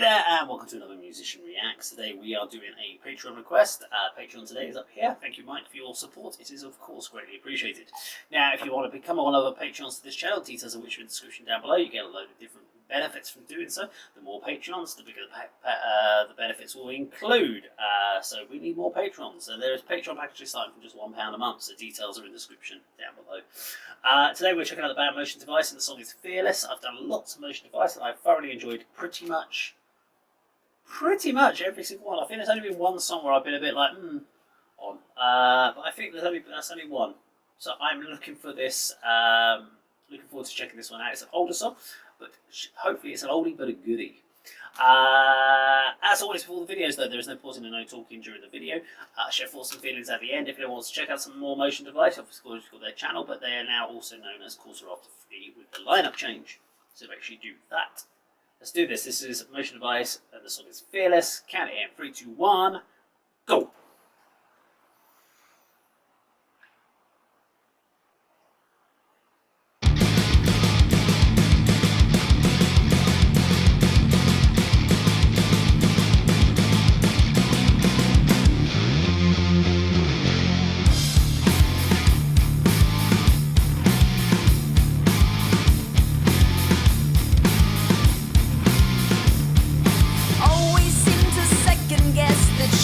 Hi there, and welcome to another Musician Reacts. Today we are doing a Patreon request. Patreon today is up here. Thank you, Mike, for your support. It is, of course, greatly appreciated. Now, if you want to become one of the Patreons to this channel, details of which are in the description down below. You get a load of different benefits from doing so. The more Patreons, the bigger the benefits will include. So we need more patrons. So there's Patreon packages starting from just £1 a month. So details are in the description down below. Today we're checking out the band Motion Device, and the song is Fearless. I've done lots of Motion Device, and I've thoroughly enjoyed pretty much every single one. I think there's only been one song where I've been a bit like, on. But I think that's only one. So I'm looking for this, looking forward to checking this one out. It's an older song, but hopefully it's an oldie but a goodie. As always for all the videos though, there is no pausing and no talking during the video. I share thoughts and feelings at the end. If anyone wants to check out some more Motion Device, obviously you've got their channel, but they are now also known as Quarter After 3 with the lineup change. So make sure you do that. Let's do this. This is Motion Device, and the song is Fearless. Count it in. 3, 2, 1, go!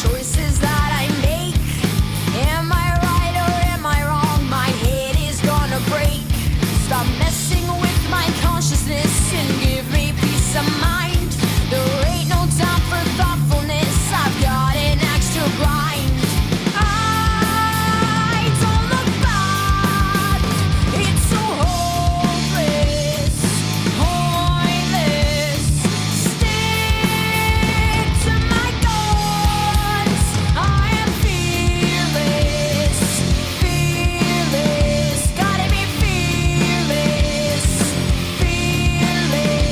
Choices that I make. Am I right or am I wrong? My head is gonna break. Stop messing with my consciousness and give me peace of mind. There ain't no time for thoughtfulness. I've got an axe to grind. I don't look back. It's so hopeless, pointless. Stick to my guns. I am fearless, fearless. Gotta be fearless, fearless.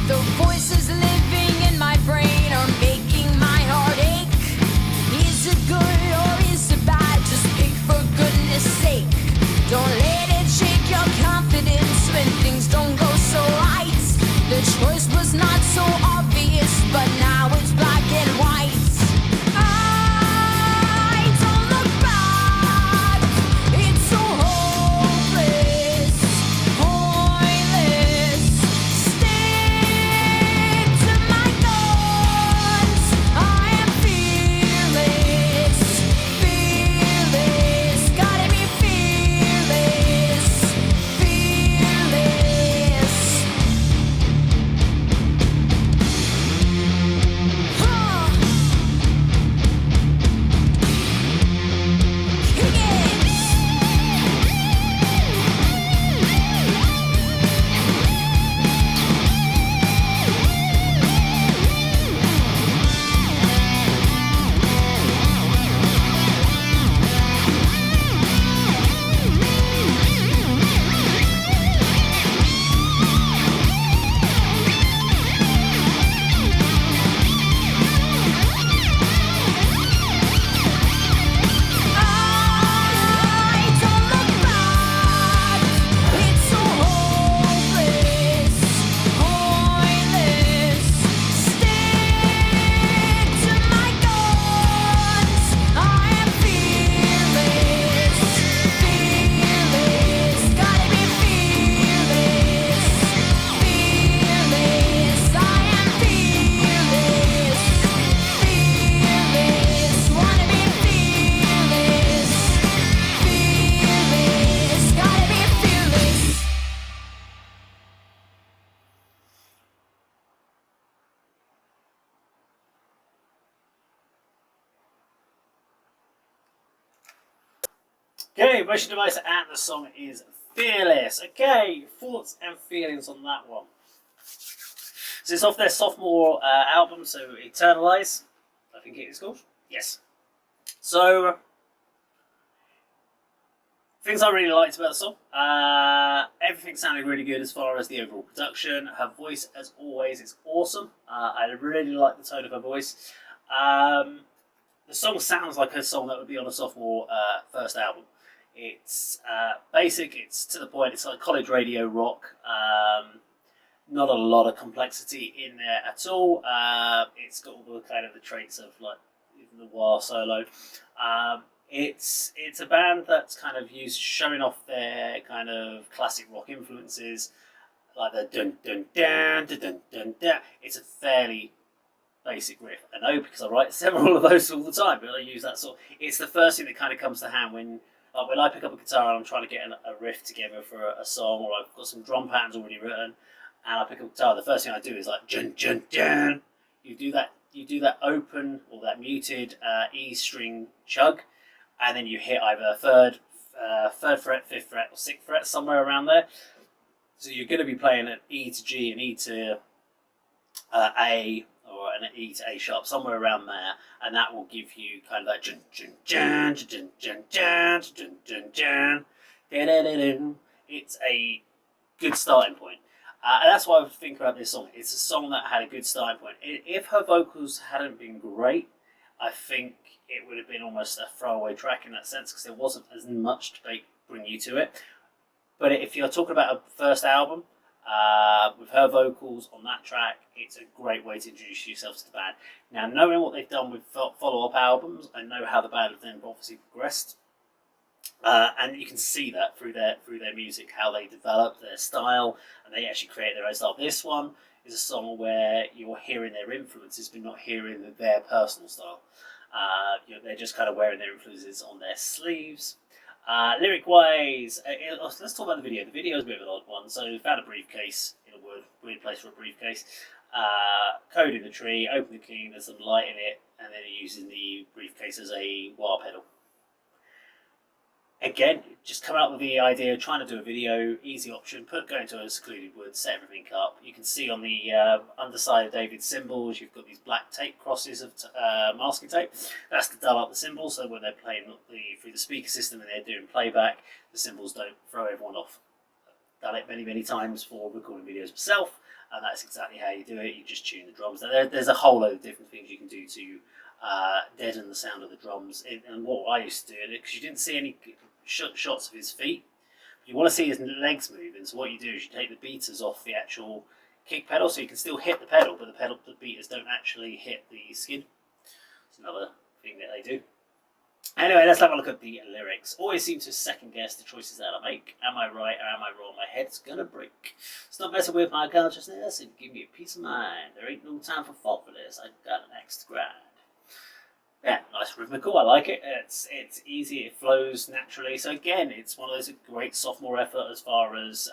The voices living in my brain are making my heart ache. Is it good or is it bad? Just pick for goodness sake. Don't let it shake your confidence when things don't go so right. The choice was not so obvious, but now it's black and white. I don't look back. It's so hopeless, pointless. Stick to my guns. I am fearless, fearless. Gotta be fearless, fearless. I don't look back. It's so hopeless, pointless. Stick to my guns. I am fearless, fearless. Gotta be fearless, fearless. I am fearless, fearless. Wanna be fearless, fearless. Gotta be fearless. Okay, Motion Device, and the song is Fearless. Okay, thoughts and feelings on that one. So it's off their sophomore album, so Eternalize, I think it is called. Yes. So Things I really liked about the song. Everything sounded really good as far as the overall production. Her voice, as always, is awesome. I really like the tone of her voice. The song sounds like a song that would be on a sophomore first album. It's basic, it's to the point, it's like college radio rock. Not a lot of complexity in there at all. It's got all the kind of the traits of like even the wah solo. It's a band that's kind of used showing off their kind of classic rock influences, like the dun dun dun dun dun dun dun. It's a fairly basic riff. I know because I write several of those all the time, but I use that sort. It's the first thing that kind of comes to hand when I pick up a guitar and I'm trying to get a riff together for a song, or I've got some drum patterns already written, and I pick up a guitar. The first thing I do is like dun dun dun. You do that open or that muted E string chug. And then you hit either third fret, fifth fret, or sixth fret, somewhere around there. So you're going to be playing an E to G, an E to A, or an E to A sharp, somewhere around there, and that will give you kind of that jun jun jun jun jun jun jun jun jun. It's a good starting point. And that's why I think about this song. It's a song that had a good starting point. If her vocals hadn't been great, I think it would have been almost a throwaway track in that sense because there wasn't as much to bring you to it. But if you're talking about a first album, with her vocals on that track, it's a great way to introduce yourself to the band. Now, knowing what they've done with follow-up albums, I know how the band have then obviously progressed. And you can see that through their music, how they develop their style, and they actually create their own style. This one is a song where you're hearing their influences, but not hearing their personal style. They're just kind of wearing their influences on their sleeves. Lyric-wise, let's talk about the video. The video is a bit of an odd one. So we found a briefcase in a weird place for a briefcase. Code in the tree, open the key, there's some light in it, and then you're using the briefcase as a wah pedal. Again, just come out with the idea of trying to do a video, easy option, go into a secluded wood, set everything up. You can see on the underside of David's cymbals, you've got these black tape crosses of masking tape. That's to dull up the cymbals, so when they're playing through the speaker system and they're doing playback, the cymbals don't throw everyone off. I've done it many, many times for recording videos myself, and that's exactly how you do it. You just tune the drums. There's a whole load of different things you can do to deaden the sound of the drums. And what I used to do, because you didn't see any shots of his feet, you want to see his legs moving. So what you do is you take the beaters off the actual kick pedal, so you can still hit the pedal, but the beaters don't actually hit the skin. It's another thing that they do. Anyway, let's have a look at the lyrics. Always seem to second guess the choices that I make. Am I right or am I wrong? My head's gonna break. It's not messing with my consciousness and give me a peace of mind. There ain't no time for fault for this. I got an axe to grind. Yeah, nice rhythmical. I like it. It's easy. It flows naturally. So again, it's one of those great sophomore effort as far as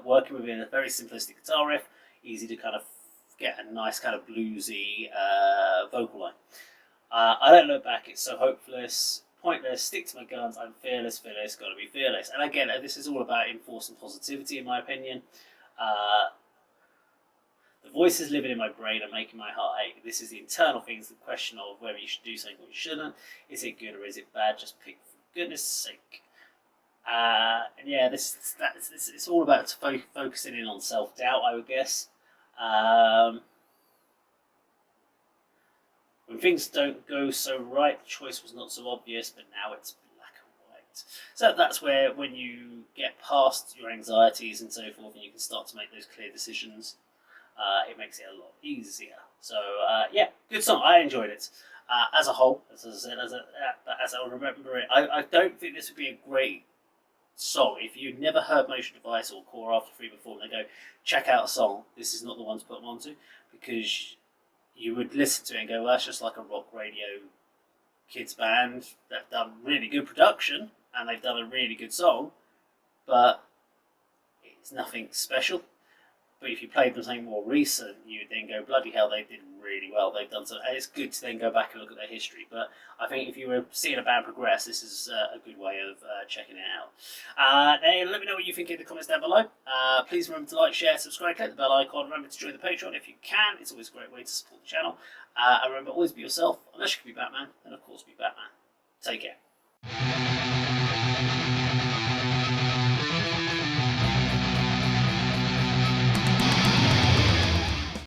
working within a very simplistic guitar riff. Easy to kind of get a nice kind of bluesy vocal line. I don't look back. It's so hopeless, pointless. Stick to my guns. I'm fearless. Gotta be fearless. And again, this is all about enforcing positivity, in my opinion. The voices living in my brain are making my heart ache. This is the internal things, the question of whether you should do something or you shouldn't. Is it good or is it bad? Just pick for goodness sake. And yeah, it's all about focusing in on self-doubt, I would guess. When things don't go so right, the choice was not so obvious, but now it's black and white. So that's where, when you get past your anxieties and so forth, and you can start to make those clear decisions, it makes it a lot easier. So yeah, good song. I enjoyed it. As a whole, as I said, as I remember it, I don't think this would be a great song if you'd never heard Motion Device or Core After 3 before, and they go, check out a song, this is not the one to put them onto, because you would listen to it and go, well, that's just like a rock radio kids band that done really good production and they've done a really good song, but it's nothing special. But if you played them something more recent, you would then go, bloody hell, they did really well. They've done so. And it's good to then go back and look at their history. But I think if you were seeing a band progress, this is a good way of checking it out. Let me know what you think in the comments down below. Please remember to like, share, subscribe, click the bell icon. Remember to join the Patreon if you can. It's always a great way to support the channel. And remember, always be yourself. Unless you can be Batman, then of course be Batman. Take care.